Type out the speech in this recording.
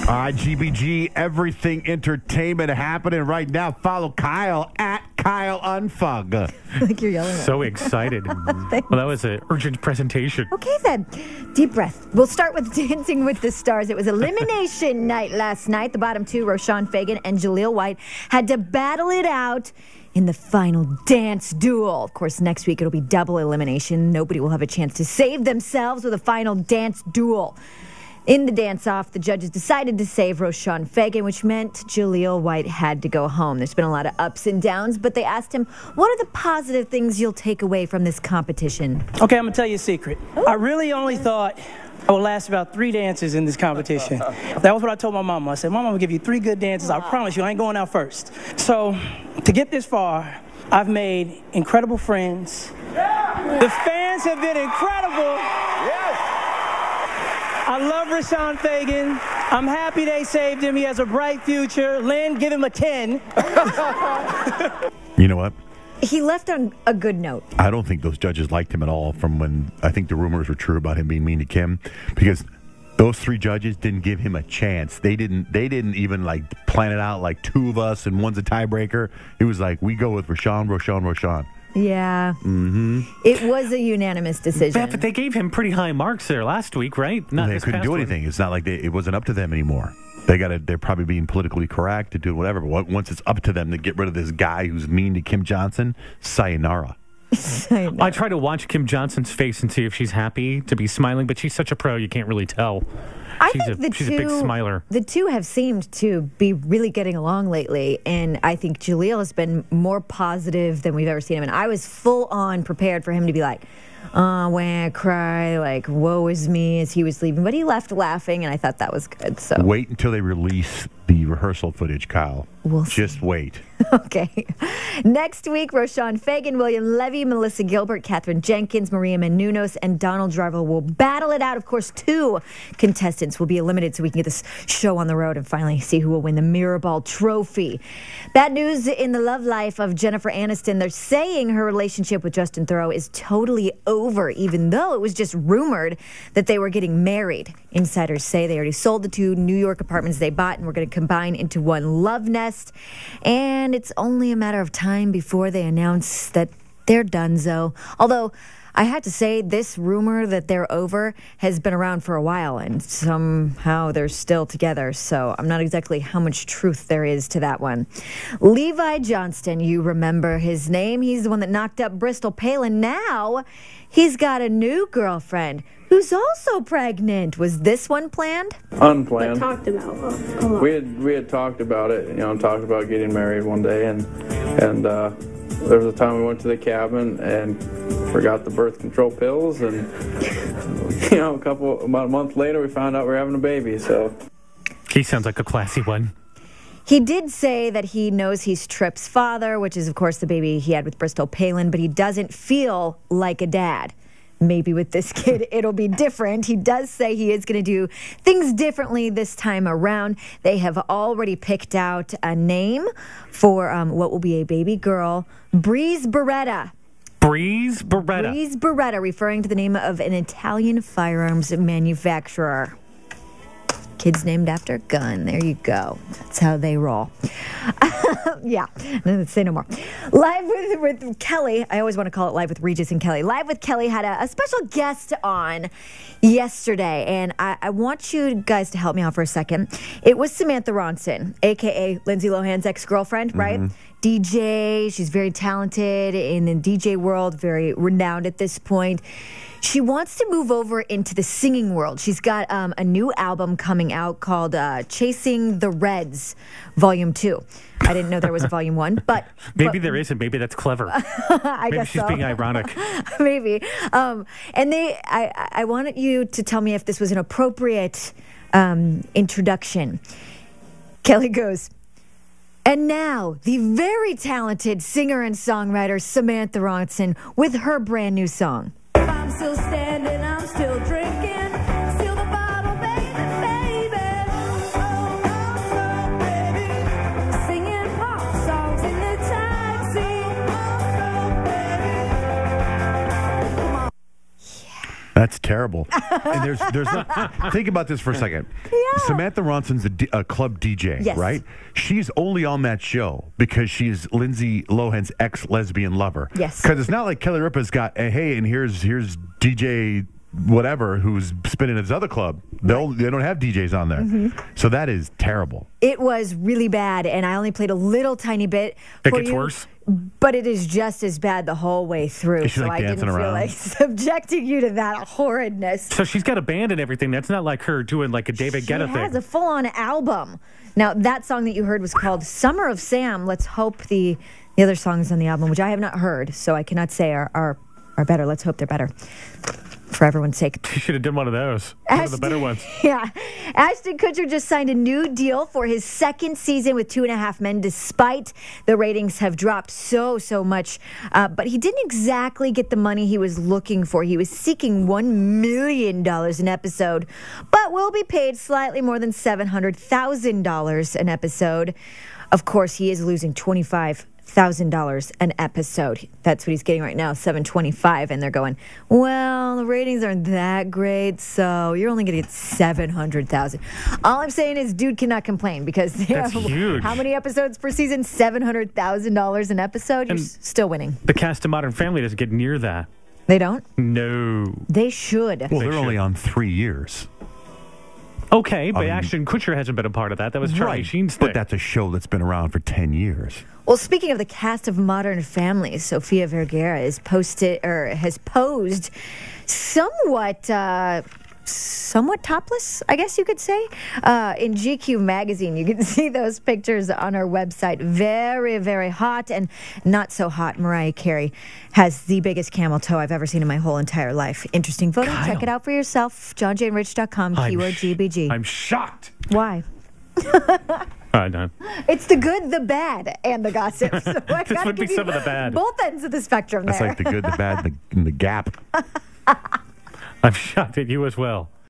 All right, GBG, everything entertainment happening right now. Follow Kyle at Kyle Unfug. Like you're yelling at So excited. Well, that was an urgent presentation. Okay, then. Deep breath. We'll start with Dancing with the Stars. It was elimination night last night. The bottom two, Roshan Fagan and Jaleel White, had to battle it out in the final dance duel. Of course, next week it'll be double elimination. Nobody will have a chance to save themselves with a final dance duel. In the dance-off, the judges decided to save Roshan Fagan, which meant Jaleel White had to go home. There's been a lot of ups and downs, but they asked him, what are the positive things you'll take away from this competition? Okay, I'm going to tell you a secret. I really only thought I would last about 3 dances in this competition. That was what I told my mama. I said, Mama, I'm going to give you 3 good dances. I promise you, I ain't going out first. So, to get this far, I've made incredible friends. The fans have been incredible. I love Roshan Fagan. I'm happy they saved him. He has a bright future. Lynn, give him a 10. You know what? He left on a good note. I don't think those judges liked him at all from when I think the rumors were true about him being mean to Kim, because those 3 judges didn't give him a chance. They didn't even like plan it out like 2 of us and one's a tiebreaker. It was like, we go with Roshan. Yeah. It was a unanimous decision. But they gave him pretty high marks there last week, right? Not They this couldn't past do anything. It's not like it wasn't up to them anymore. They're probably being politically correct to do whatever. But once it's up to them to get rid of this guy who's mean to Kim Johnson, sayonara. I try to watch Kim Johnson's face and see if she's happy to be smiling, but she's such a pro, you can't really tell. She's a big smiler. The two have seemed to be really getting along lately, and I think Jaleel has been more positive than we've ever seen him. And I was full on prepared for him to be like, oh, wah, cry, like, woe is me, as he was leaving. But he left laughing, and I thought that was good. So wait until they release the rehearsal footage, Kyle. We'll just wait. Okay. Next week, Roshan Fagan, William Levy, Melissa Gilbert, Katherine Jenkins, Maria Menounos, and Donald Driver will battle it out. Of course, 2 contestants will be eliminated so we can get this show on the road and finally see who will win the Mirrorball Trophy. Bad news in the love life of Jennifer Aniston. They're saying her relationship with Justin Theroux is totally over, even though it was just rumored that they were getting married. Insiders say they already sold the 2 New York apartments they bought and were going to combine into one love nest. And it's only a matter of time before they announce that they're donezo. Although, I have to say, this rumor that they're over has been around for a while, and somehow they're still together, so I'm not exactly how much truth there is to that one. Levi Johnston, you remember his name. He's the one that knocked up Bristol Palin. Now, he's got a new girlfriend who's also pregnant. Was this one planned? Unplanned. Talked about. We had talked about it, talked about getting married one day, and there was a time we went to the cabin and forgot the birth control pills, and about a month later we found out we were having a baby. So he sounds like a classy one. He did say that he knows he's Tripp's father, which is, of course, the baby he had with Bristol Palin, but he doesn't feel like a dad. Maybe with this kid, it'll be different. He does say he is going to do things differently this time around. They have already picked out a name for what will be a baby girl, Breeze Beretta. Breeze Beretta. Breeze Beretta, referring to the name of an Italian firearms manufacturer. Kids named after a gun. There you go. That's how they roll. Yeah, say no more. Live with Kelly. I always want to call it Live with Regis and Kelly. Live with Kelly had a special guest on yesterday, and I want you guys to help me out for a second. It was Samantha Ronson, a.k.a. Lindsay Lohan's ex-girlfriend, right? DJ. She's very talented in the DJ world, very renowned at this point. She wants to move over into the singing world. She's got a new album coming out called Chasing the Reds, Volume 2. I didn't know there was a Volume 1, but... Maybe there isn't. Maybe that's clever. I Maybe guess she's so. being ironic. Maybe. And I wanted you to tell me if this was an appropriate introduction. Kelly goes... And now, the very talented singer and songwriter Samantha Ronson with her brand new song. I'm still standing, I'm still drinking, still the bottle, baby, baby. Oh, baby. Singing pop songs in the taxi. Oh, baby. That's terrible. terrible. And there's not. Think about this for a second. Yeah. Samantha Ronson's a club DJ, Yes. right? She's only on that show because she's Lindsay Lohan's ex-lesbian lover. Yes. Because it's not like Kelly Ripa's got, hey, and here's DJ whatever who's spinning his other club. They don't have DJs on there. So that is terrible. It was really bad, and I only played a little tiny bit. It for gets you, worse? But it is just as bad the whole way through. Is she, So like, I didn't dancing feel around? like subjecting you to that horridness. So she's got a band and everything. That's not like her doing like a David Guetta She thing. has a full-on album. Now, that song that you heard was called Summer of Sam. Let's hope the other songs on the album, which I have not heard, so I cannot say are better. Let's hope they're better. For everyone's sake. She should have done one of those. One of the better ones. Yeah. Ashton Kutcher just signed a new deal for his second season with 2.5 Men, despite the ratings have dropped so much. But he didn't exactly get the money he was looking for. He was seeking $1 million an episode, but will be paid slightly more than $700,000 an episode. Of course, he is losing $25,000 an episode. That's what he's getting right now, $725, and they're going, well, the ratings aren't that great, so you're only going to get $700,000. All I'm saying is, dude cannot complain because That's huge. How many episodes per season? $700,000 an episode. You're still winning. The cast of Modern Family doesn't get near that. They don't. No. They should. Well, They they're should. only on 3 years. Okay, but I mean- Ashton Kutcher hasn't been a part of that. That was Charlie Sheen's thing. But that's a show that's been around for 10 years. Well, speaking of the cast of Modern Family, Sofia Vergara has posed somewhat topless, I guess you could say. In GQ magazine, you can see those pictures on our website. Very, very hot, and not so hot. Mariah Carey has the biggest camel toe I've ever seen in my whole entire life. Interesting photo. Kyle. Check it out for yourself. JohnJayandRich.com, keyword GBG. I'm shocked. Why? No. It's the good, the bad, and the gossip. So I This gotta would be give you some of the bad. Both ends of the spectrum That's there. like the good, the bad, and the gap. I'm shocked at you as well.